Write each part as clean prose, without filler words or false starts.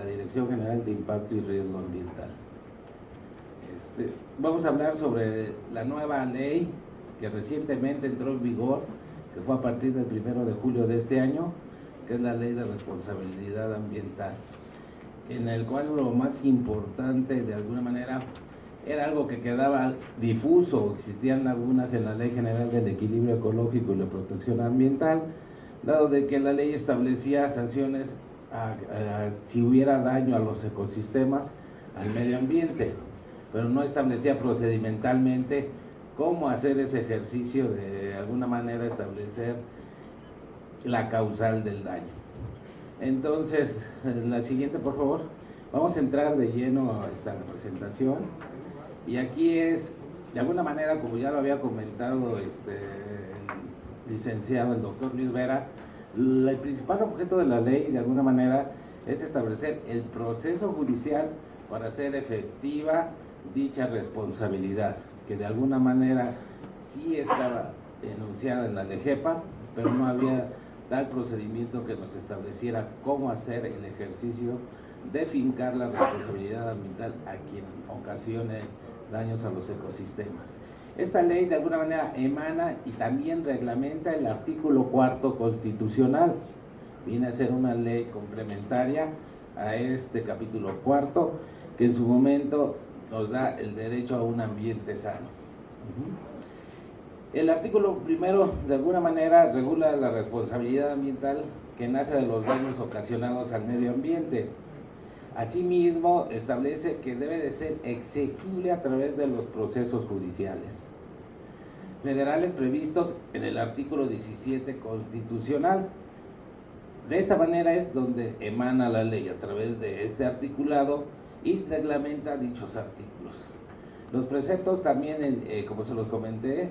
la Dirección General de Impacto y Riesgo Ambiental. Vamos a hablar sobre la nueva ley que recientemente entró en vigor, que fue a partir del 1 de julio de este año, que es la Ley de Responsabilidad Ambiental, en el cual lo más importante, de alguna manera, era algo que quedaba difuso. Existían lagunas en la Ley General del Equilibrio Ecológico y la Protección Ambiental, dado de que la ley establecía sanciones si hubiera daño a los ecosistemas, al medio ambiente, pero no establecía procedimentalmente cómo hacer ese ejercicio de alguna manera establecer la causal del daño. Entonces, la siguiente, por favor. Vamos a entrar de lleno a esta presentación. Y aquí es, de alguna manera, como ya lo había comentado el licenciado, el doctor Luis Vera, el principal objeto de la ley, de alguna manera, es establecer el proceso judicial para hacer efectiva dicha responsabilidad, que de alguna manera sí estaba enunciada en la LEGEPA, pero no había tal procedimiento que nos estableciera cómo hacer el ejercicio de fincar la responsabilidad ambiental a quien ocasione daños a los ecosistemas. Esta ley de alguna manera emana y también reglamenta el artículo 4 constitucional. Viene a ser una ley complementaria a este capítulo 4, que en su momento nos da el derecho a un ambiente sano. El artículo primero, de alguna manera, regula la responsabilidad ambiental que nace de los daños ocasionados al medio ambiente. Asimismo, establece que debe de ser exequible a través de los procesos judiciales federales previstos en el artículo 17 constitucional. De esta manera es donde emana la ley, a través de este articulado, y reglamenta dichos artículos. Los preceptos también, como se los comenté,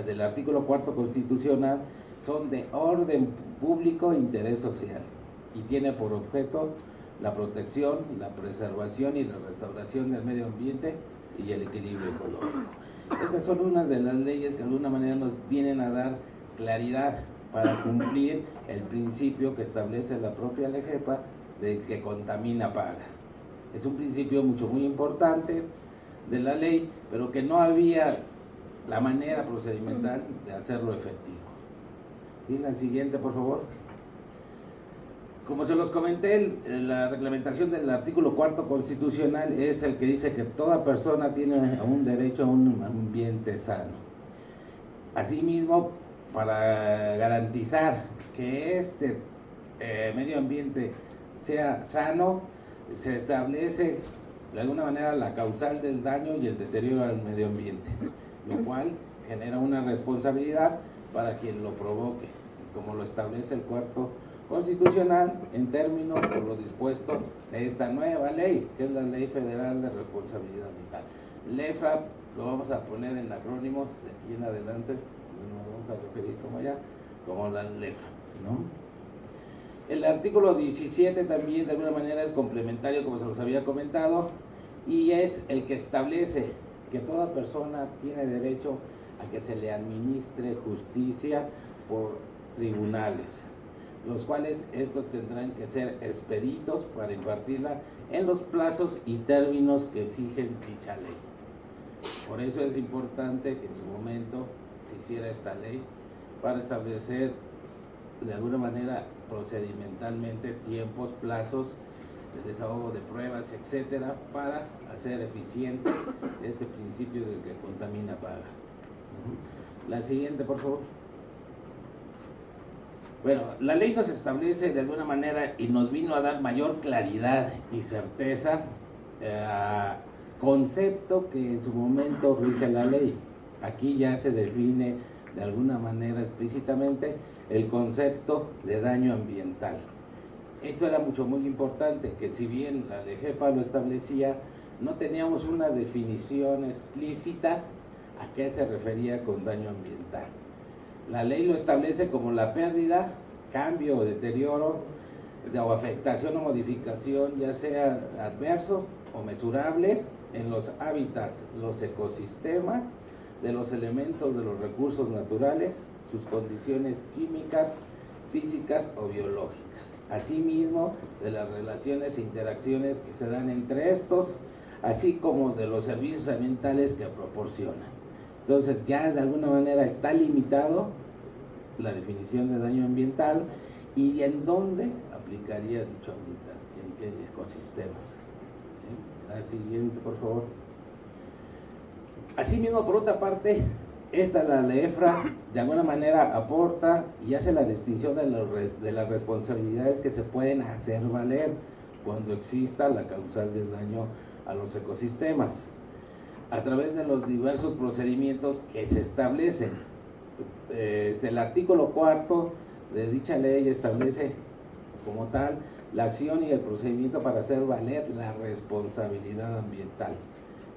del artículo 4 constitucional, son de orden público e interés social, y tiene por objeto la protección, la preservación y la restauración del medio ambiente y el equilibrio ecológico. Estas son unas de las leyes que de alguna manera nos vienen a dar claridad para cumplir el principio que establece la propia LEGEPA de que contamina paga. Es un principio muy importante de la ley, pero que no había la manera procedimental de hacerlo efectivo. ¿Sí? La siguiente, por favor. Como se los comenté, la reglamentación del artículo 4 constitucional es el que dice que toda persona tiene un derecho a un ambiente sano. Asimismo, para garantizar que este medio ambiente sea sano, se establece de alguna manera la causal del daño y el deterioro al medio ambiente, lo cual genera una responsabilidad para quien lo provoque, como lo establece el cuarto constitucional en términos por lo dispuesto de esta nueva ley, que es la Ley Federal de Responsabilidad Ambiental. LEFRA lo vamos a poner en acrónimos de aquí en adelante, nos vamos a referir como la LEFRA, ¿no? El artículo 17 también de alguna manera es complementario, como se los había comentado, y es el que establece que toda persona tiene derecho a que se le administre justicia por tribunales, los cuales estos tendrán que ser expeditos para impartirla en los plazos y términos que fijen dicha ley. Por eso es importante que en su momento se hiciera esta ley para establecer de alguna manera procedimentalmente tiempos, plazos de desahogo de pruebas, etcétera, para hacer eficiente este principio de que contamina paga. La siguiente, por favor. Bueno, la ley nos establece de alguna manera y nos vino a dar mayor claridad y certeza, concepto que en su momento rige la ley. Aquí ya se define de alguna manera explícitamente el concepto de daño ambiental. Esto era muy importante, que si bien la LEGEPA lo establecía, no teníamos una definición explícita a qué se refería con daño ambiental. La ley lo establece como la pérdida, cambio o deterioro o afectación o modificación, ya sea adversos o mesurables, en los hábitats, los ecosistemas, de los elementos de los recursos naturales, sus condiciones químicas, físicas o biológicas. asimismo de las relaciones e interacciones que se dan entre estos, así como de los servicios ambientales que proporcionan. Entonces ya de alguna manera está limitado la definición de daño ambiental y en dónde aplicaría dicho ambiental, en qué ecosistemas. La siguiente, por favor. Asimismo, por otra parte, la LEFRA de alguna manera aporta y hace la distinción de las responsabilidades que se pueden hacer valer cuando exista la causal de daño a los ecosistemas, a través de los diversos procedimientos que se establecen. El artículo 4 de dicha ley establece como tal la acción y el procedimiento para hacer valer la responsabilidad ambiental,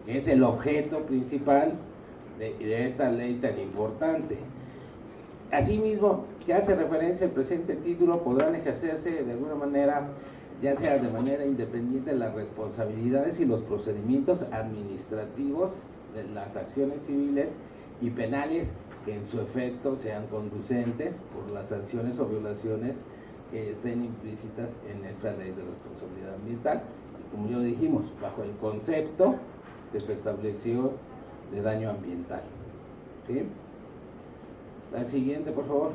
que es el objeto principal de esta ley tan importante. Asimismo, que hace referencia al presente título, podrán ejercerse de alguna manera, ya sea de manera independiente, las responsabilidades y los procedimientos administrativos de las acciones civiles y penales que en su efecto sean conducentes por las sanciones o violaciones que estén implícitas en esta ley de responsabilidad ambiental, y como ya dijimos, bajo el concepto que se estableció de daño ambiental. ¿Sí? La siguiente, por favor.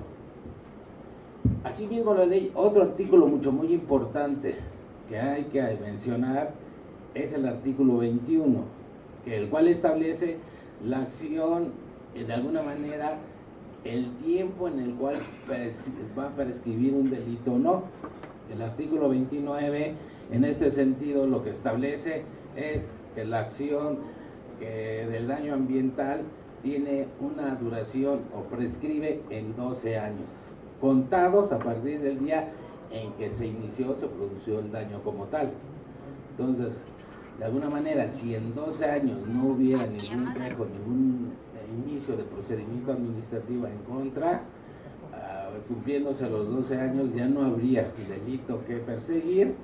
Asimismo, la ley, otro artículo muy importante que hay que mencionar es el artículo 21, el cual establece la acción, de alguna manera, el tiempo en el cual va a prescribir un delito o no. El artículo 29, en este sentido, lo que establece es que la acción del daño ambiental tiene una duración o prescribe en 12 años, contados a partir del día en que se produjo el daño como tal. Entonces, de alguna manera, si en 12 años no hubiera ningún inicio de procedimiento administrativo en contra, cumpliéndose los 12 años ya no habría delito que perseguir,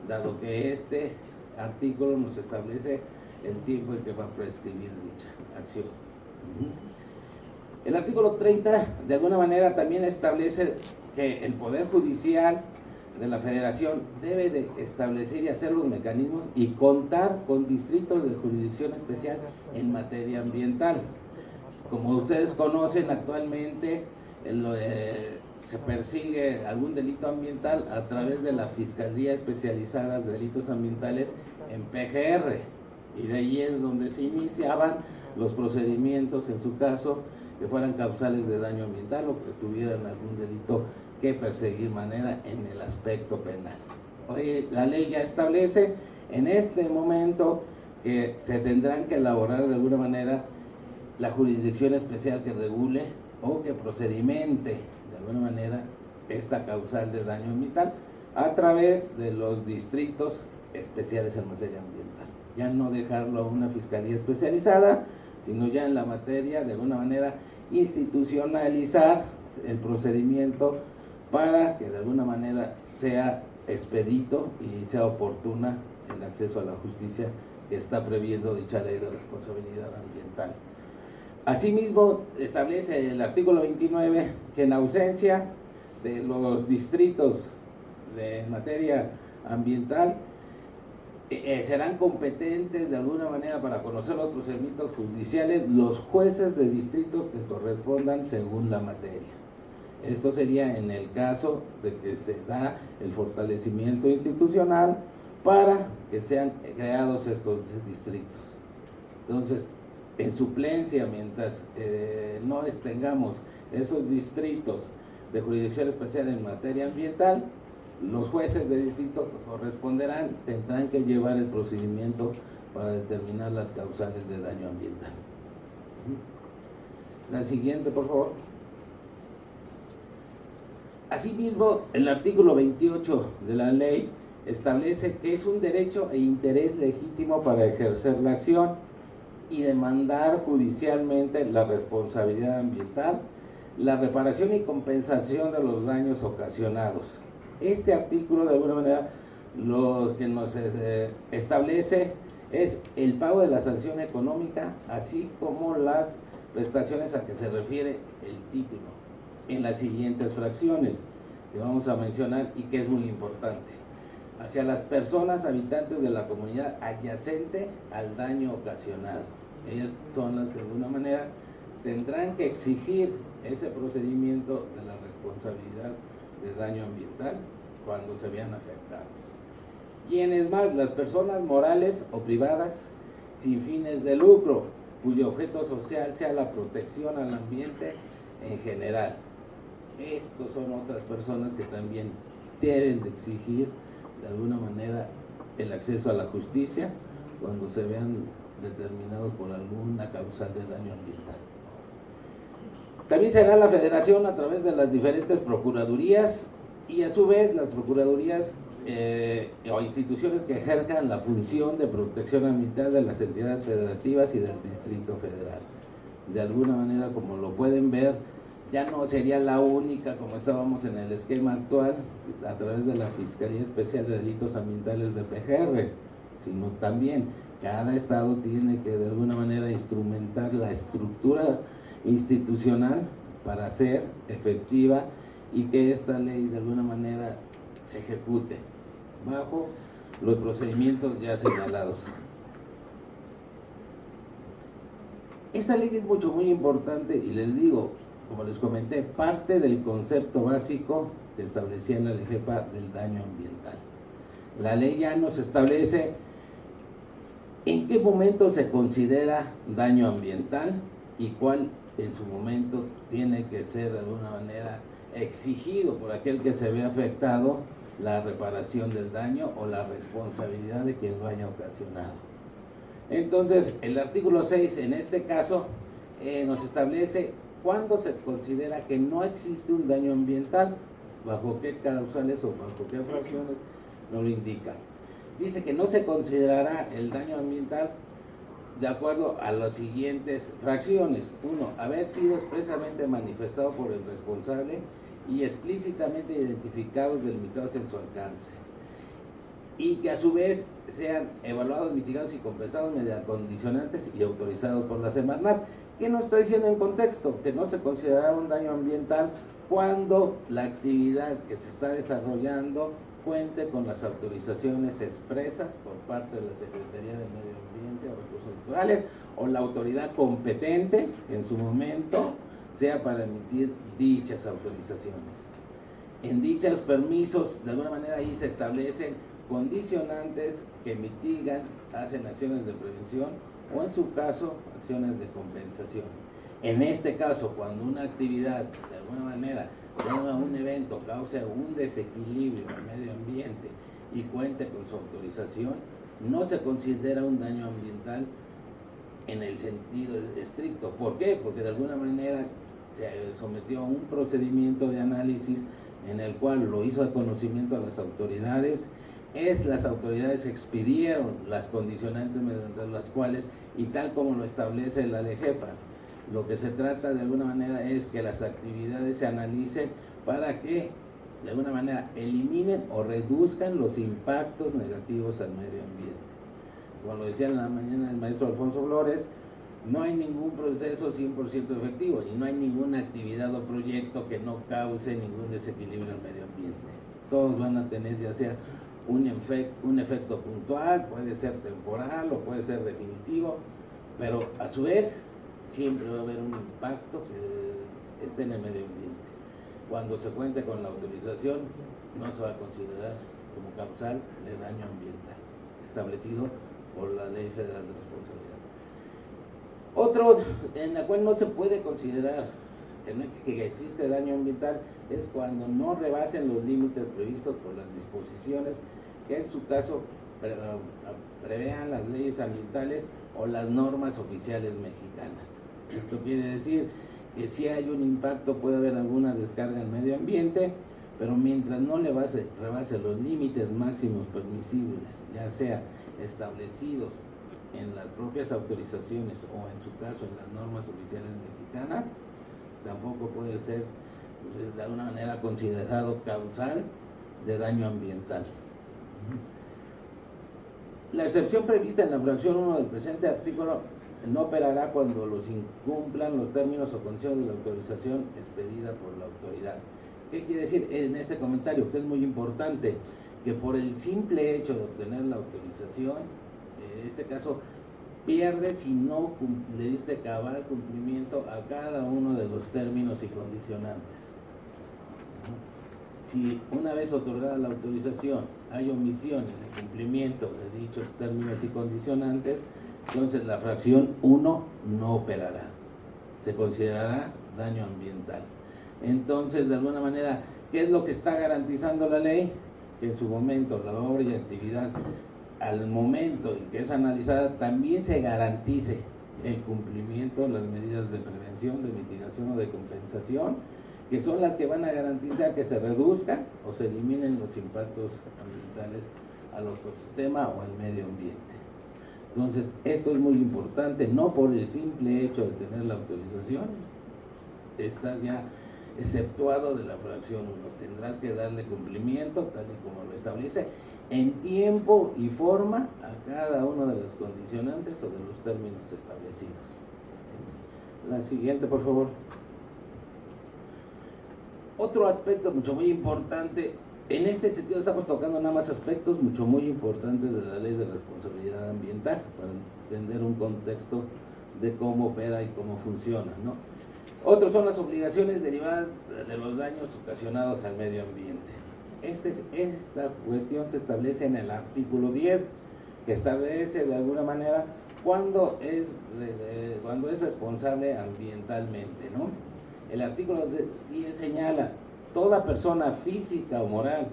dado que este artículo nos establece el tiempo en que va a prescribir dicha acción. El artículo 30 de alguna manera también establece que el Poder Judicial de la Federación debe de establecer y hacer los mecanismos y contar con distritos de jurisdicción especial en materia ambiental. Como ustedes conocen, actualmente se persigue algún delito ambiental a través de la Fiscalía Especializada de Delitos Ambientales en PGR, y de ahí es donde se iniciaban los procedimientos, en su caso, que fueran causales de daño ambiental o que tuvieran algún delito que perseguir manera en el aspecto penal. Hoy la ley ya establece en este momento que se tendrán que elaborar de alguna manera la jurisdicción especial que regule o que procedimente de alguna manera esta causal de daño ambiental a través de los distritos especiales en materia ambiental. Ya no dejarlo a una fiscalía especializada, sino ya en la materia de alguna manera institucionalizar el procedimiento para que de alguna manera sea expedito y sea oportuna el acceso a la justicia que está previendo dicha ley de responsabilidad ambiental. Asimismo, establece el artículo 29 que en ausencia de los distritos de materia ambiental serán competentes de alguna manera para conocer los procedimientos judiciales los jueces de distritos que correspondan según la materia. Esto sería en el caso de que se da el fortalecimiento institucional para que sean creados estos distritos. Entonces, en suplencia, mientras no tengamos esos distritos de jurisdicción especial en materia ambiental, los jueces de distrito tendrán que llevar el procedimiento para determinar las causales de daño ambiental. La siguiente, por favor. Asimismo, el artículo 28 de la ley establece que es un derecho e interés legítimo para ejercer la acción y demandar judicialmente la responsabilidad ambiental, la reparación y compensación de los daños ocasionados. Este artículo, de alguna manera, lo que nos establece es el pago de la sanción económica, así como las prestaciones a que se refiere el título, en las siguientes fracciones. que vamos a mencionar y que es muy importante, hacia las personas habitantes de la comunidad adyacente al daño ocasionado. Ellas son las que de alguna manera tendrán que exigir ese procedimiento de la responsabilidad de daño ambiental cuando se vean afectados. ¿Quiénes más? Las personas morales o privadas sin fines de lucro, cuyo objeto social sea la protección al ambiente en general. Estos son otras personas que también deben de exigir de alguna manera el acceso a la justicia cuando se vean determinados por alguna causal de daño ambiental. También será la Federación a través de las diferentes procuradurías y a su vez las procuradurías o instituciones que ejerzan la función de protección ambiental de las entidades federativas y del Distrito Federal. De alguna manera, como lo pueden ver, ya no sería la única, como estábamos en el esquema actual, a través de la Fiscalía Especial de Delitos Ambientales de PGR, sino también cada estado tiene que de alguna manera instrumentar la estructura institucional para ser efectiva y que esta ley de alguna manera se ejecute bajo los procedimientos ya señalados. Esta ley es muy importante y les digo, como les comenté, parte del concepto básico que establecía en la LEGEPA del daño ambiental. La ley ya nos establece en qué momento se considera daño ambiental y cuál en su momento tiene que ser de alguna manera exigido por aquel que se ve afectado la reparación del daño o la responsabilidad de quien lo haya ocasionado. Entonces, el artículo 6 en este caso nos establece cuándo se considera que no existe un daño ambiental, bajo qué causales o bajo qué fracciones nos lo indica. Dice que no se considerará el daño ambiental de acuerdo a las siguientes fracciones. 1. Haber sido expresamente manifestado por el responsable y explícitamente identificados, delimitados en su alcance. Y que a su vez sean evaluados, mitigados y compensados mediante condicionantes y autorizados por la Semarnat. ¿Qué nos está diciendo en contexto? Que no se considerará un daño ambiental cuando la actividad que se está desarrollando cuente con las autorizaciones expresas por parte de la Secretaría de Medio Ambiente o Recursos Naturales o la autoridad competente en su momento sea para emitir dichas autorizaciones. En dichos permisos, de alguna manera ahí se establecen condicionantes que mitigan, hacen acciones de prevención o en su caso acciones de compensación. En este caso, cuando una actividad de alguna manera tenga un evento, cause un desequilibrio en el medio ambiente y cuente con su autorización, no se considera un daño ambiental en el sentido estricto. ¿Por qué? Porque de alguna manera se sometió a un procedimiento de análisis en el cual lo hizo a conocimiento a las autoridades. Las autoridades expidieron las condicionantes mediante las cuales, y tal como lo establece la LEGEPA, lo que se trata de alguna manera es que las actividades se analicen para que de alguna manera eliminen o reduzcan los impactos negativos al medio ambiente. Como lo decía en la mañana el maestro Alfonso Flores, no hay ningún proceso 100% efectivo y no hay ninguna actividad o proyecto que no cause ningún desequilibrio al medio ambiente. Todos van a tener ya sea un efecto puntual, puede ser temporal o puede ser definitivo, pero a su vez siempre va a haber un impacto que esté en el medio ambiente. Cuando se cuente con la autorización, no se va a considerar como causal de daño ambiental establecido por la Ley Federal de Responsabilidad. Otro en la cual no se puede considerar que existe daño ambiental es cuando no rebasen los límites previstos por las disposiciones que en su caso prevean las leyes ambientales o las normas oficiales mexicanas. Esto quiere decir que si hay un impacto puede haber alguna descarga en el medio ambiente, pero mientras no rebase los límites máximos permisibles, ya sea establecidos en las propias autorizaciones o en su caso en las normas oficiales mexicanas, tampoco puede ser de alguna manera considerado causal de daño ambiental. La excepción prevista en la fracción 1 del presente artículo no operará cuando los incumplan los términos o condiciones de la autorización expedida por la autoridad. ¿Qué quiere decir en este comentario? Que es muy importante, que por el simple hecho de obtener la autorización, en este caso, pierde si no le diste cabal cumplimiento a cada uno de los términos y condicionantes. Si una vez otorgada la autorización hay omisiones de cumplimiento de dichos términos y condicionantes, entonces la fracción 1 no operará, se considerará daño ambiental. Entonces, de alguna manera, ¿qué es lo que está garantizando la ley? Que en su momento la obra y actividad, al momento en que es analizada, también se garantice el cumplimiento de las medidas de prevención, de mitigación o de compensación, que son las que van a garantizar que se reduzcan o se eliminen los impactos ambientales al ecosistema o al medio ambiente. Entonces, esto es muy importante, no por el simple hecho de tener la autorización, estás ya exceptuado de la fracción 1, tendrás que darle cumplimiento, tal y como lo establece, en tiempo y forma a cada uno de los condicionantes o de los términos establecidos. La siguiente, por favor. Otro aspecto mucho muy importante, en este sentido estamos tocando nada más aspectos mucho muy importantes de la ley de responsabilidad ambiental, para entender un contexto de cómo opera y cómo funciona, ¿no? Otros son las obligaciones derivadas de los daños ocasionados al medio ambiente. Esta cuestión se establece en el artículo 10, que establece de alguna manera cuándo es responsable ambientalmente, ¿no? El artículo 10 señala: toda persona física o moral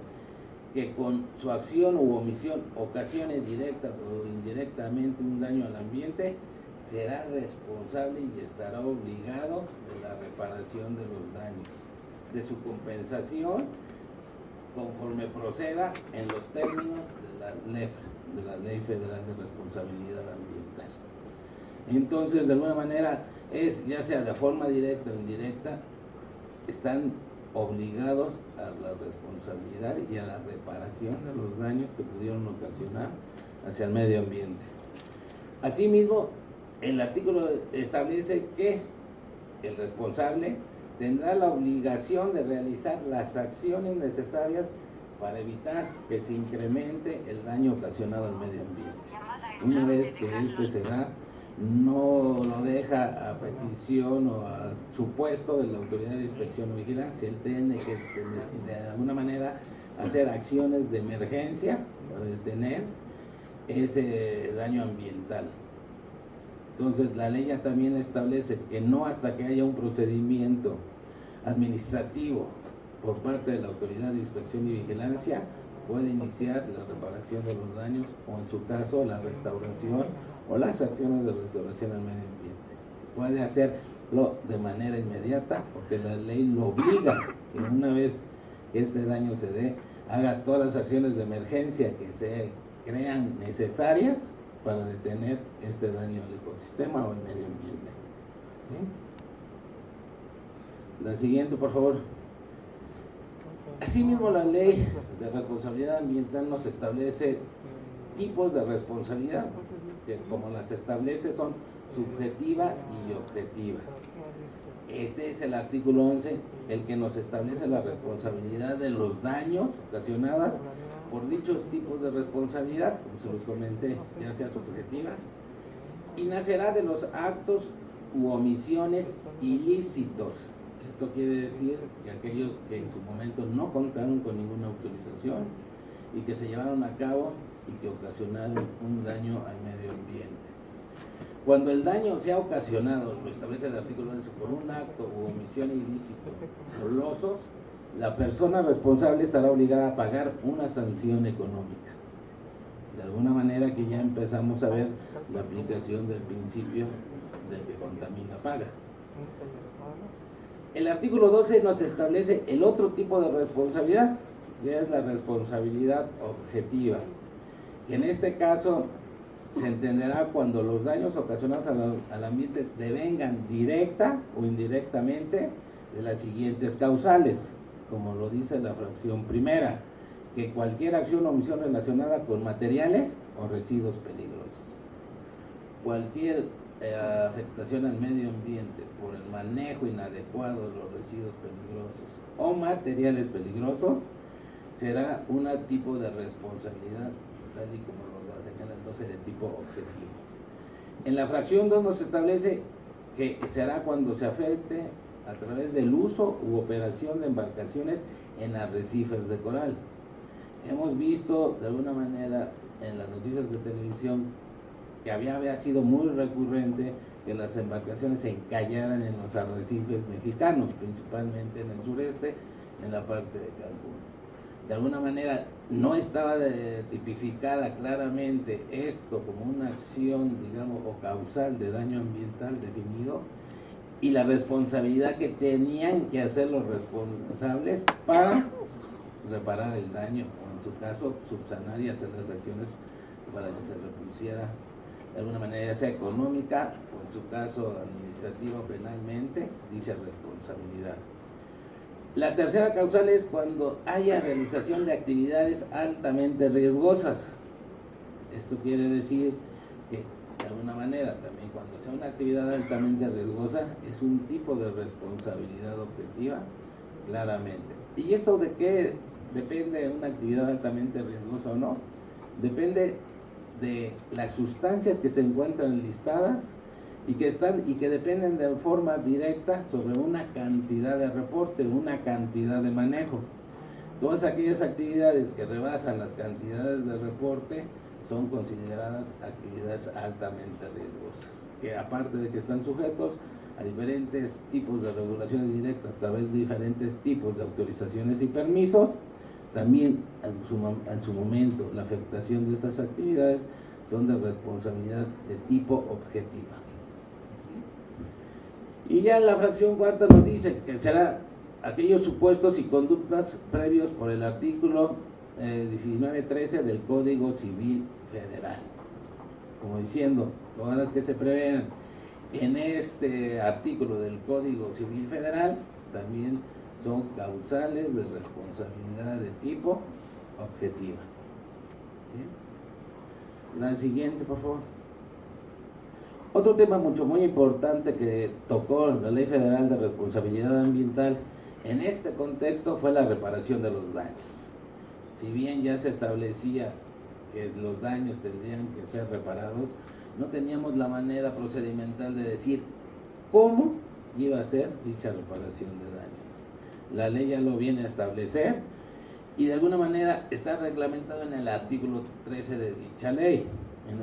que con su acción u omisión ocasione directa o indirectamente un daño al ambiente será responsable y estará obligado de la reparación de los daños, de su compensación, conforme proceda en los términos de la Ley Federal de Responsabilidad Ambiental. Entonces, de alguna manera, ya sea de forma directa o indirecta, están obligados a la responsabilidad y a la reparación de los daños que pudieron ocasionar hacia el medio ambiente. Asimismo, el artículo establece que el responsable tendrá la obligación de realizar las acciones necesarias para evitar que se incremente el daño ocasionado al medio ambiente. Una vez que este se da, no lo deja a petición o a supuesto de la autoridad de inspección o vigilancia. Él tiene que, de alguna manera, hacer acciones de emergencia para detener ese daño ambiental. Entonces, la ley ya también establece que no hasta que haya un procedimiento administrativo por parte de la autoridad de inspección y vigilancia puede iniciar la reparación de los daños o, en su caso, la restauración o las acciones de restauración al medio ambiente. Puede hacerlo de manera inmediata porque la ley lo obliga que una vez que este daño se dé, haga todas las acciones de emergencia que se crean necesarias para detener este daño al ecosistema o al medio ambiente. ¿Sí? La siguiente, por favor. Asimismo, la ley de responsabilidad ambiental nos establece tipos de responsabilidad, que como las establece son subjetiva y objetiva. Este es el artículo 11, el que nos establece la responsabilidad de los daños ocasionados por dichos tipos de responsabilidad, como se los comenté, ya sea subjetiva, y nacerá de los actos u omisiones ilícitos. Esto quiere decir que aquellos que en su momento no contaron con ninguna autorización y que se llevaron a cabo y que ocasionaron un daño al medio ambiente. Cuando el daño sea ocasionado, lo establece el artículo 11, por un acto u omisión ilícito dolosos, la persona responsable estará obligada a pagar una sanción económica. De alguna manera que ya empezamos a ver la aplicación del principio del que contamina paga. El artículo 12 nos establece el otro tipo de responsabilidad, que es la responsabilidad objetiva. En este caso se entenderá cuando los daños ocasionados al ambiente devengan directa o indirectamente de las siguientes causales, como lo dice la fracción primera, que cualquier acción o omisión relacionada con materiales o residuos peligrosos. Cualquier afectación al medio ambiente por el manejo inadecuado de los residuos peligrosos o materiales peligrosos, será un tipo de responsabilidad, tal y como lo señala el 12, de tipo objetivo. En la fracción 2 nos establece que será cuando se afecte a través del uso u operación de embarcaciones en arrecifes de coral. Hemos visto de alguna manera en las noticias de televisión que había sido muy recurrente que las embarcaciones se encallaran en los arrecifes mexicanos, principalmente en el sureste, en la parte de Cancún. De alguna manera no estaba tipificada claramente esto como una acción, digamos, o causal de daño ambiental definido, y la responsabilidad que tenían que hacer los responsables para reparar el daño, o en su caso subsanar y hacer las acciones para que se repusiera de alguna manera, ya sea económica o en su caso administrativa o penalmente, dicha responsabilidad. La tercera causal es cuando haya realización de actividades altamente riesgosas. Esto quiere decir que de alguna manera también cuando sea una actividad altamente riesgosa es un tipo de responsabilidad objetiva, claramente. ¿Y esto de qué depende de una actividad altamente riesgosa o no? Depende de las sustancias que se encuentran listadas y que dependen de forma directa sobre una cantidad de reporte, una cantidad de manejo. Todas aquellas actividades que rebasan las cantidades de reporte son consideradas actividades altamente riesgosas, que aparte de que están sujetos a diferentes tipos de regulaciones directas a través de diferentes tipos de autorizaciones y permisos, también en su momento la afectación de estas actividades son de responsabilidad de tipo objetiva. Y ya en la fracción cuarta nos dice que será aquellos supuestos y conductas previos por el artículo 19.13 del Código Civil Federal. Como diciendo, todas las que se prevean en este artículo del Código Civil Federal también son causales de responsabilidad de tipo objetiva. ¿Sí? La siguiente, por favor. Otro tema muy importante que tocó la Ley Federal de Responsabilidad Ambiental en este contexto fue la reparación de los daños. Si bien ya se establecía que los daños tendrían que ser reparados, no teníamos la manera procedimental de decir cómo iba a ser dicha reparación de daños. La ley ya lo viene a establecer y de alguna manera está reglamentado en el artículo 13 de dicha ley, en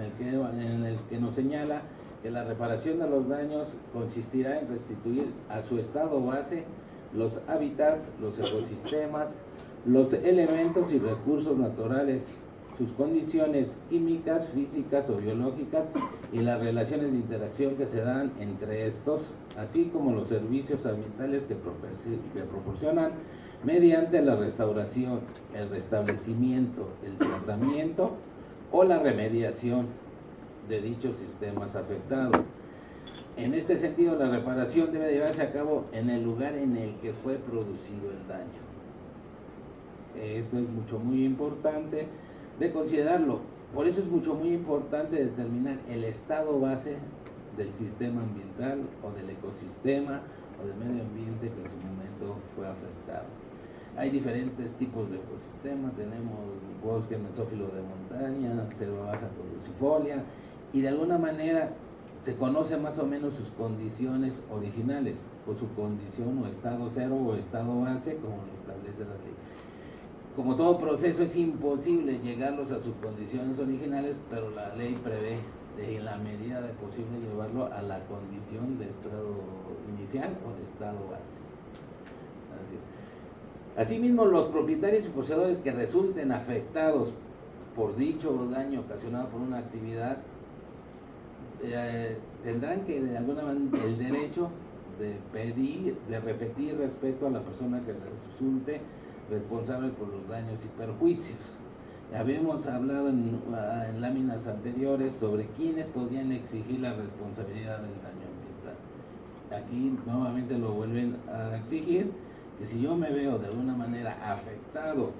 el que nos señala que la reparación de los daños consistirá en restituir a su estado base los hábitats, los ecosistemas, los elementos y recursos naturales, sus condiciones químicas, físicas o biológicas y las relaciones de interacción que se dan entre estos, así como los servicios ambientales que proporcionan mediante la restauración, el restablecimiento, el tratamiento o la remediación de dichos sistemas afectados. En este sentido, la reparación debe llevarse a cabo en el lugar en el que fue producido el daño. Esto es muy importante de considerarlo. Por eso es muy importante determinar el estado base del sistema ambiental o del ecosistema o del medio ambiente que en su momento fue afectado. Hay diferentes tipos de ecosistemas, tenemos bosque mesófilo de montaña, selva baja caducifolia, y de alguna manera se conoce más o menos sus condiciones originales, o su condición o estado cero o estado base, como lo establece la ley. Como todo proceso es imposible llegarlos a sus condiciones originales, pero la ley prevé de la medida de posible llevarlo a la condición de estado inicial o de estado base. Asimismo, los propietarios y poseedores que resulten afectados por dicho daño ocasionado por una actividad tendrán que de alguna manera el derecho de repetir respecto a la persona que resulte responsable por los daños y perjuicios. Habíamos hablado en láminas anteriores sobre quiénes podrían exigir la responsabilidad del daño ambiental. Aquí nuevamente lo vuelven a exigir, que si yo me veo de alguna manera afectado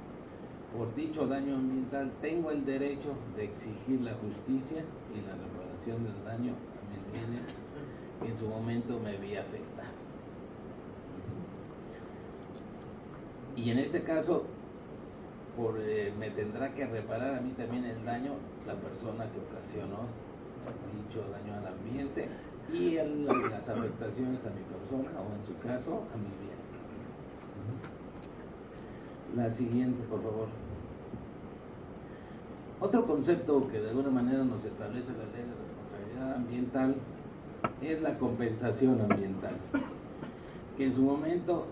por dicho daño ambiental, tengo el derecho de exigir la justicia y la reparación del daño a mis bienes que en su momento me vi afectado. Y en este caso, me tendrá que reparar a mí también el daño la persona que ocasionó dicho daño al ambiente y las afectaciones a mi persona o en su caso a mi bien. La siguiente, por favor. Otro concepto que de alguna manera nos establece la ley de responsabilidad ambiental es la compensación ambiental, que en su momento,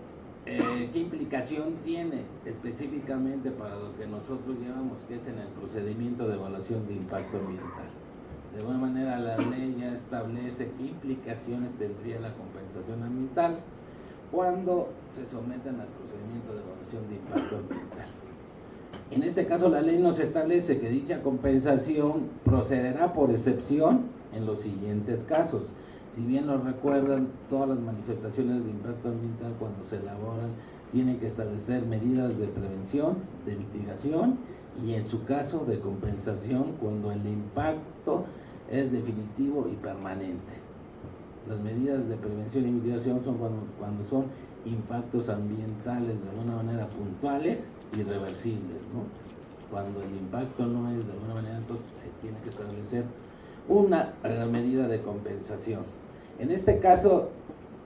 ¿qué implicación tiene específicamente para lo que nosotros llevamos, que es en el procedimiento de evaluación de impacto ambiental? De alguna manera la ley ya establece qué implicaciones tendría la compensación ambiental cuando se someten al procedimiento de evaluación de impacto ambiental. En este caso la ley nos establece que dicha compensación procederá por excepción en los siguientes casos. Si bien lo recuerdan, todas las manifestaciones de impacto ambiental cuando se elaboran tienen que establecer medidas de prevención, de mitigación y en su caso de compensación cuando el impacto es definitivo y permanente. Las medidas de prevención y mitigación son cuando son impactos ambientales de alguna manera puntuales y reversibles, ¿no? Cuando el impacto no es de alguna manera, entonces se tiene que establecer una medida de compensación. En este caso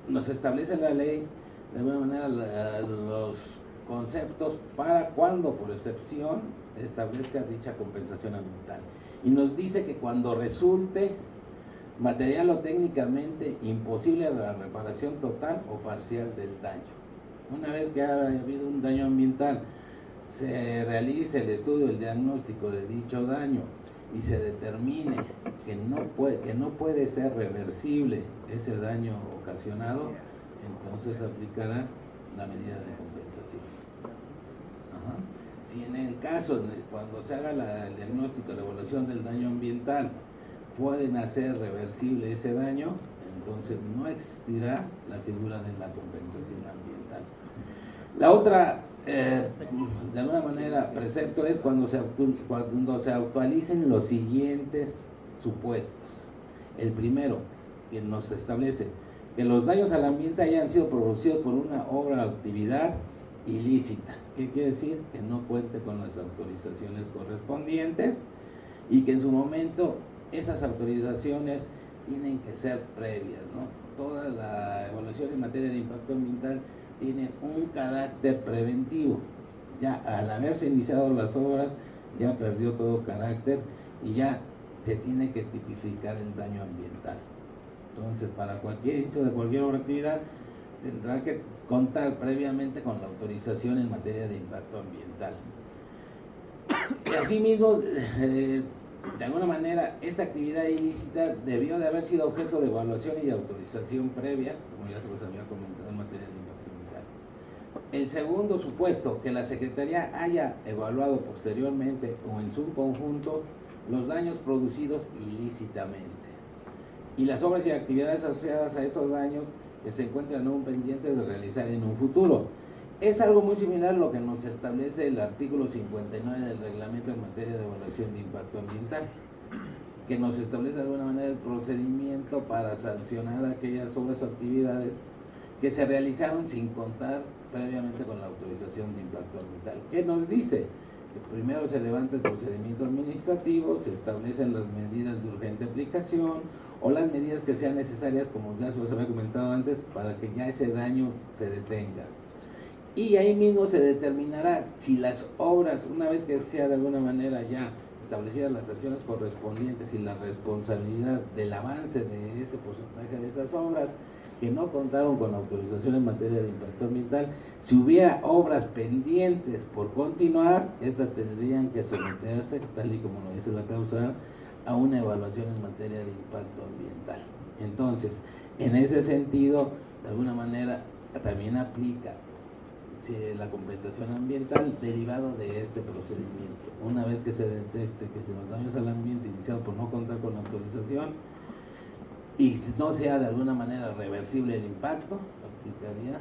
nos establece la ley de alguna manera los conceptos para cuando por excepción establezca dicha compensación ambiental y nos dice que cuando resulte material o técnicamente imposible la reparación total o parcial del daño. Una vez que ha habido un daño ambiental, se realice el estudio, el diagnóstico de dicho daño y se determine que no puede ser reversible ese daño ocasionado, entonces aplicará la medida de compensación. Ajá. Si en el caso, cuando se haga el diagnóstico, la evaluación del daño ambiental, pueden hacer reversible ese daño, entonces no existirá la figura de la compensación ambiental. La otra, de alguna manera, precepto es cuando se actualicen los siguientes supuestos. El primero, que nos establece que los daños al ambiente hayan sido producidos por una obra o actividad ilícita. ¿Qué quiere decir? Que no cuente con las autorizaciones correspondientes y que en su momento esas autorizaciones tienen que ser previas, ¿no? Toda la evaluación en materia de impacto ambiental tiene un carácter preventivo. Ya al haberse iniciado las obras, ya perdió todo carácter y ya se tiene que tipificar el daño ambiental. Entonces, para cualquier hecho de cualquier obra o actividad, tendrá que contar previamente con la autorización en materia de impacto ambiental. Y asimismo, de alguna manera, esta actividad ilícita debió de haber sido objeto de evaluación y autorización previa, como ya se los había comentado en materia de impacto ambiental. El segundo supuesto, que la Secretaría haya evaluado posteriormente o en su conjunto los daños producidos ilícitamente y las obras y actividades asociadas a esos daños que se encuentran aún pendientes de realizar en un futuro. Es algo muy similar a lo que nos establece el artículo 59 del reglamento en materia de evaluación de impacto ambiental, que nos establece de alguna manera el procedimiento para sancionar aquellas obras o actividades que se realizaron sin contar previamente con la autorización de impacto ambiental. ¿Qué nos dice? Que primero se levanta el procedimiento administrativo, se establecen las medidas de urgente aplicación o las medidas que sean necesarias, como ya se los había comentado antes, para que ya ese daño se detenga. Y ahí mismo se determinará si las obras, una vez que sea de alguna manera ya establecidas las acciones correspondientes y la responsabilidad del avance de ese porcentaje de esas obras que no contaron con autorización en materia de impacto ambiental, si hubiera obras pendientes por continuar, estas tendrían que someterse, tal y como lo dice la causa, a una evaluación en materia de impacto ambiental. Entonces, en ese sentido, de alguna manera, también aplica la compensación ambiental derivado de este procedimiento. Una vez que se detecte que si los daños al ambiente iniciados por no contar con la autorización y no sea de alguna manera reversible el impacto, aplicaría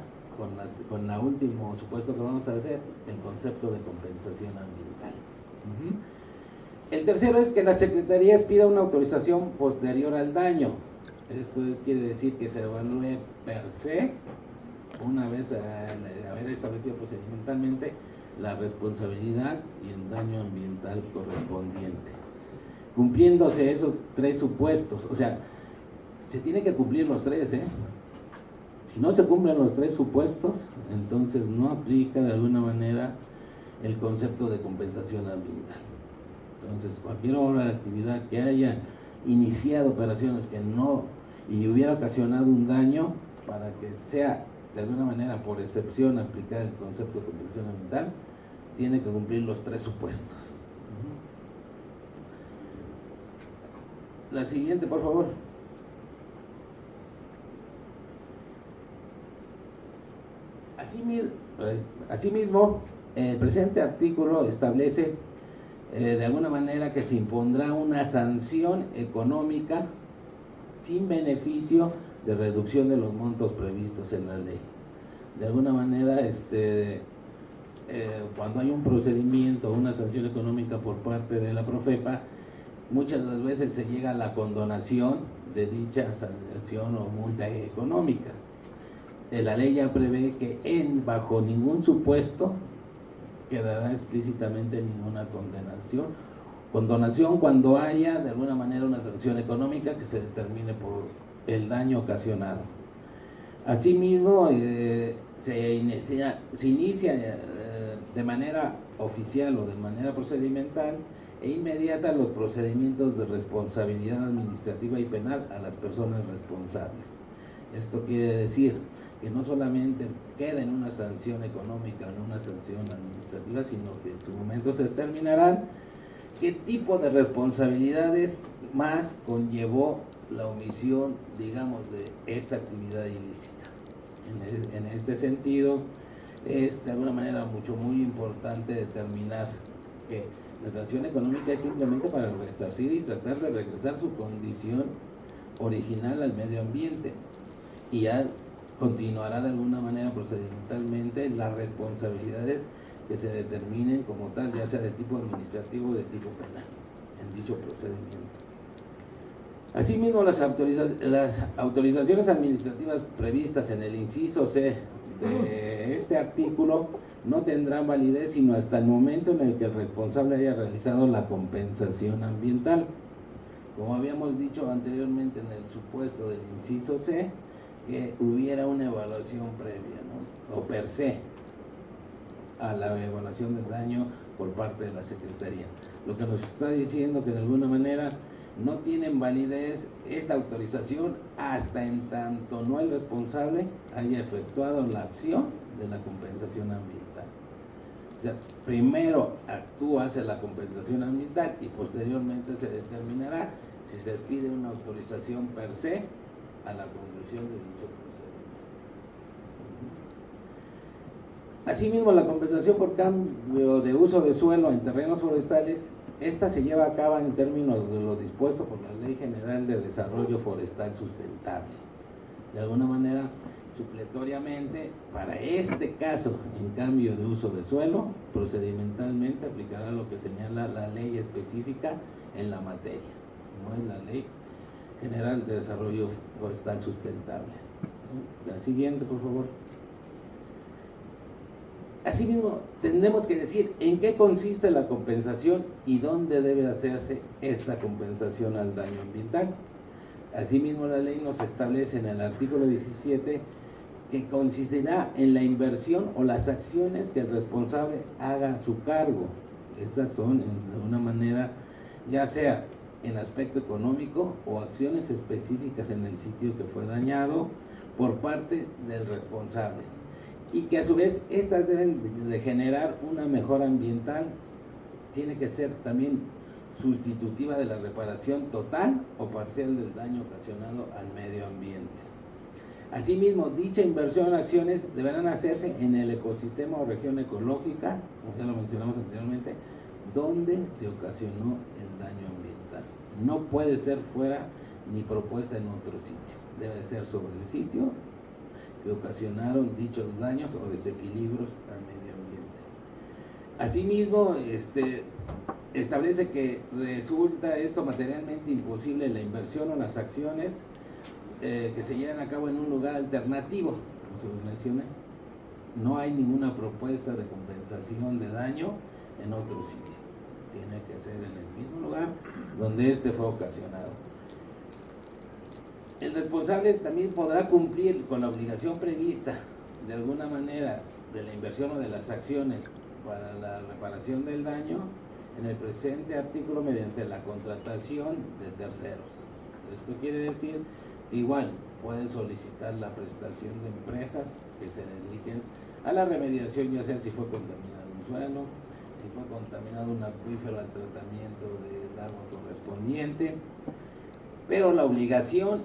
con la último supuesto que vamos a hacer, el concepto de compensación ambiental. El tercero es que la Secretaría pida una autorización posterior al daño. Esto quiere decir que se evalúe per se una vez haber establecido procedimentalmente la responsabilidad y el daño ambiental correspondiente. Cumpliéndose esos tres supuestos, o sea, se tiene que cumplir los tres, ¿eh? Si no se cumplen los tres supuestos, entonces no aplica de alguna manera el concepto de compensación ambiental. Entonces, cualquier obra de actividad que haya iniciado operaciones que no y hubiera ocasionado un daño, para que sea de alguna manera por excepción aplicar el concepto de compensación ambiental, tiene que cumplir los tres supuestos. La siguiente, por favor. Asimismo, el presente artículo establece de alguna manera que se impondrá una sanción económica sin beneficio de reducción de los montos previstos en la ley. De alguna manera, cuando hay un procedimiento o una sanción económica por parte de la Profepa, muchas de las veces se llega a la condonación de dicha sanción o multa económica. La ley ya prevé que bajo ningún supuesto quedará explícitamente ninguna condonación cuando haya de alguna manera una sanción económica que se determine por el daño ocasionado. Asimismo, se inicia de manera oficial o de manera procedimental e inmediata los procedimientos de responsabilidad administrativa y penal a las personas responsables. Esto quiere decir que no solamente queda en una sanción económica o en una sanción administrativa, sino que en su momento se determinarán qué tipo de responsabilidades más conllevó la omisión, digamos, de esta actividad ilícita. En este sentido, es de alguna manera muy importante determinar que la sanción económica es simplemente para resarcir y tratar de regresar su condición original al medio ambiente, y ya continuará de alguna manera procedimentalmente las responsabilidades que se determinen como tal, ya sea de tipo administrativo o de tipo penal, en dicho procedimiento. Asimismo, las autorizaciones administrativas previstas en el inciso C de este artículo no tendrán validez sino hasta el momento en el que el responsable haya realizado la compensación ambiental. Como habíamos dicho anteriormente en el supuesto del inciso C, que hubiera una evaluación previa, ¿no? O per se a la evaluación del daño por parte de la Secretaría. Lo que nos está diciendo que de alguna manera no tienen validez esta autorización hasta en tanto no el responsable haya efectuado la acción de la compensación ambiental. O sea, primero hace la compensación ambiental y posteriormente se determinará si se pide una autorización per se a la conclusión de dicho procedimiento. Asimismo, la compensación por cambio de uso de suelo en terrenos forestales, esta se lleva a cabo en términos de lo dispuesto por la Ley General de Desarrollo Forestal Sustentable. De alguna manera, supletoriamente, para este caso, en cambio de uso de suelo, procedimentalmente aplicará lo que señala la ley específica en la materia, como es la Ley General de Desarrollo Forestal Sustentable. La siguiente, por favor. Asimismo, tenemos que decir en qué consiste la compensación y dónde debe hacerse esta compensación al daño ambiental. Asimismo, la ley nos establece en el artículo 17 que consistirá en la inversión o las acciones que el responsable haga a su cargo. Estas son, de alguna manera, ya sea en aspecto económico o acciones específicas en el sitio que fue dañado por parte del responsable, y que a su vez estas deben de generar una mejora ambiental. Tiene que ser también sustitutiva de la reparación total o parcial del daño ocasionado al medio ambiente. Asimismo, dicha inversión en acciones deberán hacerse en el ecosistema o región ecológica, como ya lo mencionamos anteriormente, donde se ocasionó el daño ambiental. No puede ser fuera ni propuesta en otro sitio, debe ser sobre el sitio que ocasionaron dichos daños o desequilibrios al medio ambiente. Asimismo, establece que resulta esto materialmente imposible la inversión o las acciones que se llevan a cabo en un lugar alternativo. O se los mencioné, no hay ninguna propuesta de compensación de daño en otro sitio. Tiene que ser en el mismo lugar donde este fue ocasionado. El responsable también podrá cumplir con la obligación prevista de alguna manera de la inversión o de las acciones para la reparación del daño en el presente artículo mediante la contratación de terceros. Esto quiere decir, igual, puede solicitar la prestación de empresas que se dediquen a la remediación, ya sea si fue contaminado un suelo, si fue contaminado un acuífero, al tratamiento del agua correspondiente, pero la obligación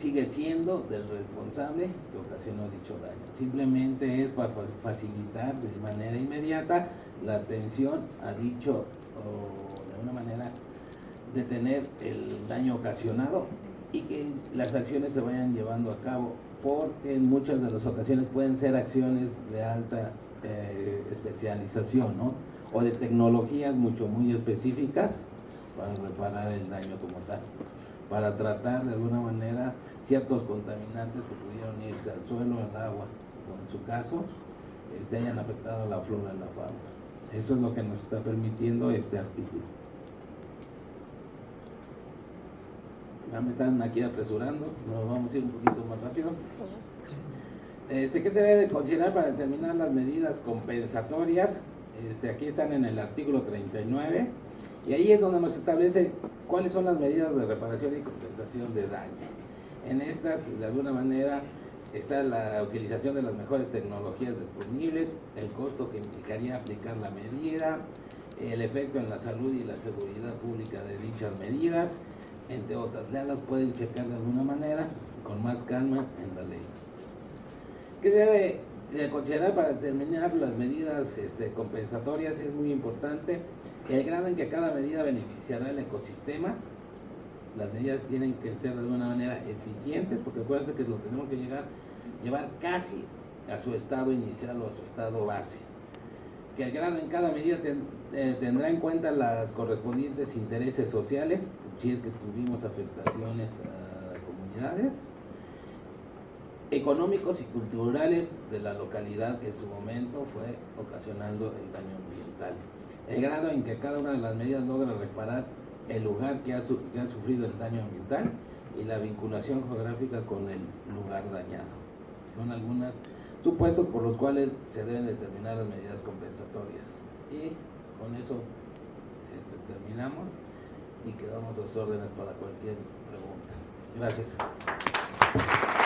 sigue siendo del responsable que ocasionó dicho daño. Simplemente es para facilitar de manera inmediata la atención a dicho, o de alguna manera detener el daño ocasionado y que las acciones se vayan llevando a cabo, porque en muchas de las ocasiones pueden ser acciones de alta especialización, ¿no? O de tecnologías muy específicas para reparar el daño como tal, para tratar de alguna manera ciertos contaminantes que pudieron irse al suelo, al agua, o en su caso, hayan afectado a la flora y la fauna. Eso es lo que nos está permitiendo este artículo. Ya me están aquí apresurando, nos vamos a ir un poquito más rápido. ¿Qué se debe de considerar para determinar las medidas compensatorias? Aquí están en el artículo 39, y ahí es donde nos establece cuáles son las medidas de reparación y compensación de daño. En estas, de alguna manera, está la utilización de las mejores tecnologías disponibles, el costo que implicaría aplicar la medida, el efecto en la salud y la seguridad pública de dichas medidas, entre otras. Ya las pueden checar de alguna manera, con más calma en la ley. ¿Qué se debe de considerar para determinar las medidas compensatorias? Es muy importante el grado en que cada medida beneficiará el ecosistema. Las medidas tienen que ser de alguna manera eficientes, porque acuérdense que lo tenemos que llevar casi a su estado inicial o a su estado base. Que el grado en cada medida tendrá en cuenta las correspondientes intereses sociales, si es que tuvimos afectaciones a comunidades, económicos y culturales de la localidad que en su momento fue ocasionando el daño ambiental. El grado en que cada una de las medidas logra reparar el lugar que ha sufrido el daño ambiental y la vinculación geográfica con el lugar dañado. Son algunos supuestos por los cuales se deben determinar las medidas compensatorias. Y con eso terminamos y quedamos a sus órdenes para cualquier pregunta. Gracias.